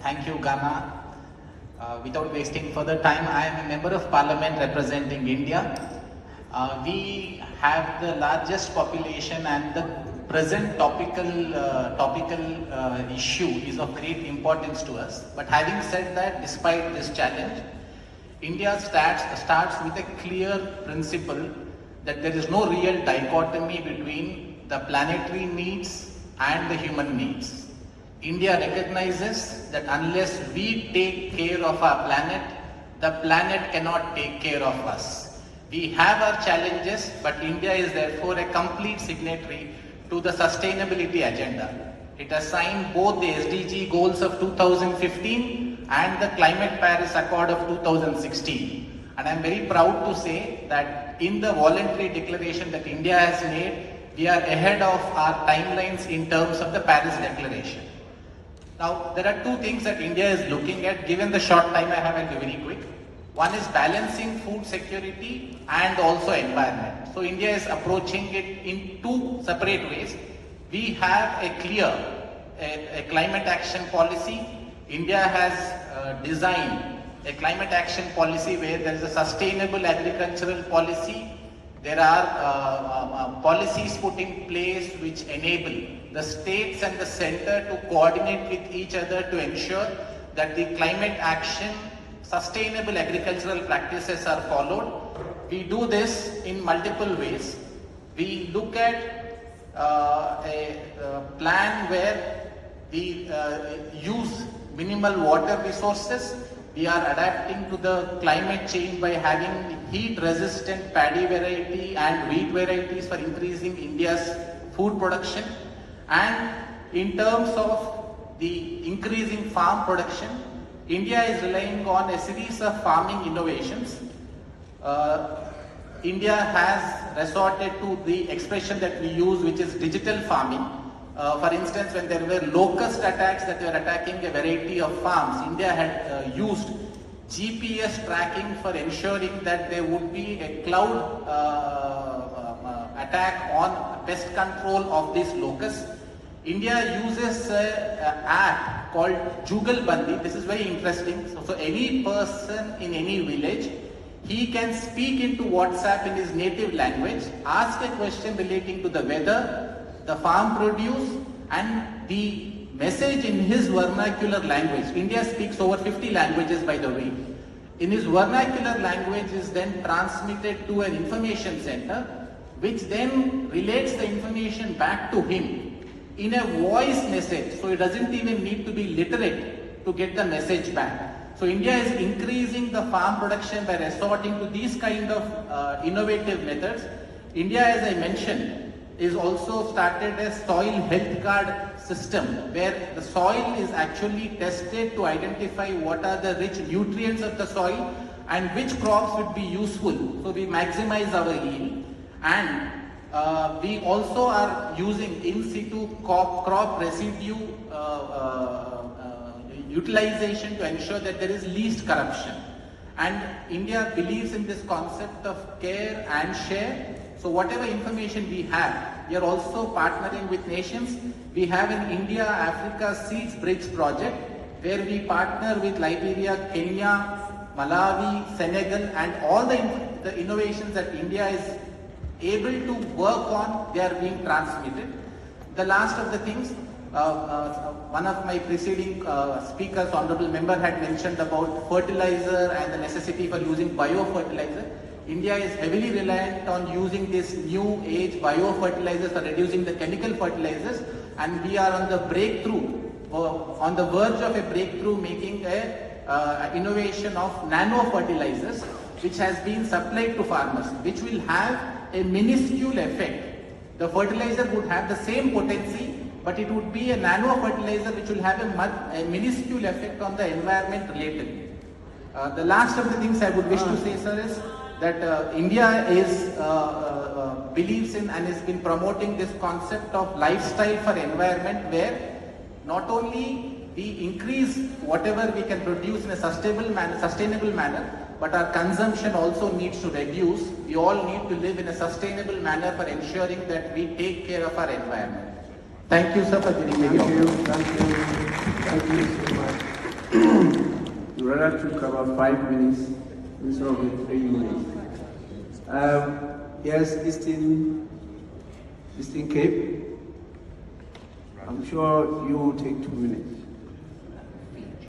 Thank you, Ghana. Without wasting further time, I am a member of parliament representing India. We have the largest population and the present topical issue is of great importance to us. But having said that, despite this challenge, India starts with a clear principle that there is no real dichotomy between the planetary needs and the human needs. India recognizes that unless we take care of our planet, the planet cannot take care of us. We have our challenges, but India is therefore a complete signatory to the sustainability agenda. It has signed both the SDG goals of 2015 and the Climate Paris Accord of 2016. And I am very proud to say that in the voluntary declaration that India has made, we are ahead of our timelines in terms of the Paris Declaration. Now, there are two things that India is looking at. Given the short time I have, I'll be very quick. One is balancing food security and also environment. So India is approaching it in two separate ways. We have a clear a climate action policy. India has designed a climate action policy where there is a sustainable agricultural policy. There are policies put in place which enable the states and the center to coordinate with each other to ensure that the climate action, sustainable agricultural practices are followed. We do this in multiple ways. We look at a plan where we use minimal water resources. We are adapting to the climate change by having heat-resistant paddy variety and wheat varieties for increasing India's food production. And in terms of the increasing farm production, India is relying on a series of farming innovations. India has resorted to the expression that we use, which is digital farming. For instance, when there were locust attacks that were attacking a variety of farms, India had used GPS tracking for ensuring that there would be a cloud attack on pest control of these locusts. India uses an app called Jugal Bandi. This is very interesting. So any person in any village, he can speak into WhatsApp in his native language, ask a question relating to the weather, the farm produce, and the message in his vernacular language. India speaks over 50 languages, by the way. In his vernacular language is then transmitted to an information center, which then relates the information back to him in a voice message. So it doesn't even need to be literate to get the message back. So India is increasing the farm production by resorting to these kind of innovative methods. India, as I mentioned, is also started a soil health card system where the soil is actually tested to identify what are the rich nutrients of the soil and which crops would be useful. So we maximize our yield, and we also are using in situ crop residue utilization to ensure that there is least corruption. And India believes in this concept of care and share. So whatever information we have, we are also partnering with nations. We have an India-Africa Seeds Bridge project where we partner with Liberia, Kenya, Malawi, Senegal, and all the innovations that India is able to work on, they are being transmitted. The last of the things, one of my preceding speakers, Hon'ble Member, had mentioned about fertilizer and the necessity for using biofertilizer. India is heavily reliant on using this new age biofertilizers for reducing the chemical fertilizers, and we are on the on the verge of a breakthrough, making a innovation of nano fertilizers, which has been supplied to farmers, which will have a minuscule effect. The fertilizer would have the same potency, but it would be a nano fertilizer which will have a minuscule effect on the environment related. The last of the things I would wish to say, sir, is that India believes in and has been promoting this concept of lifestyle for environment, where not only we increase whatever we can produce in a sustainable manner, but our consumption also needs to reduce. We all need to live in a sustainable manner for ensuring that we take care of our environment. Thank you, sir, for giving me the opportunity. Thank you so much. brother took about 5 minutes instead of the 3 minutes. Yes, Eastern Cape. I'm sure you will take 2 minutes.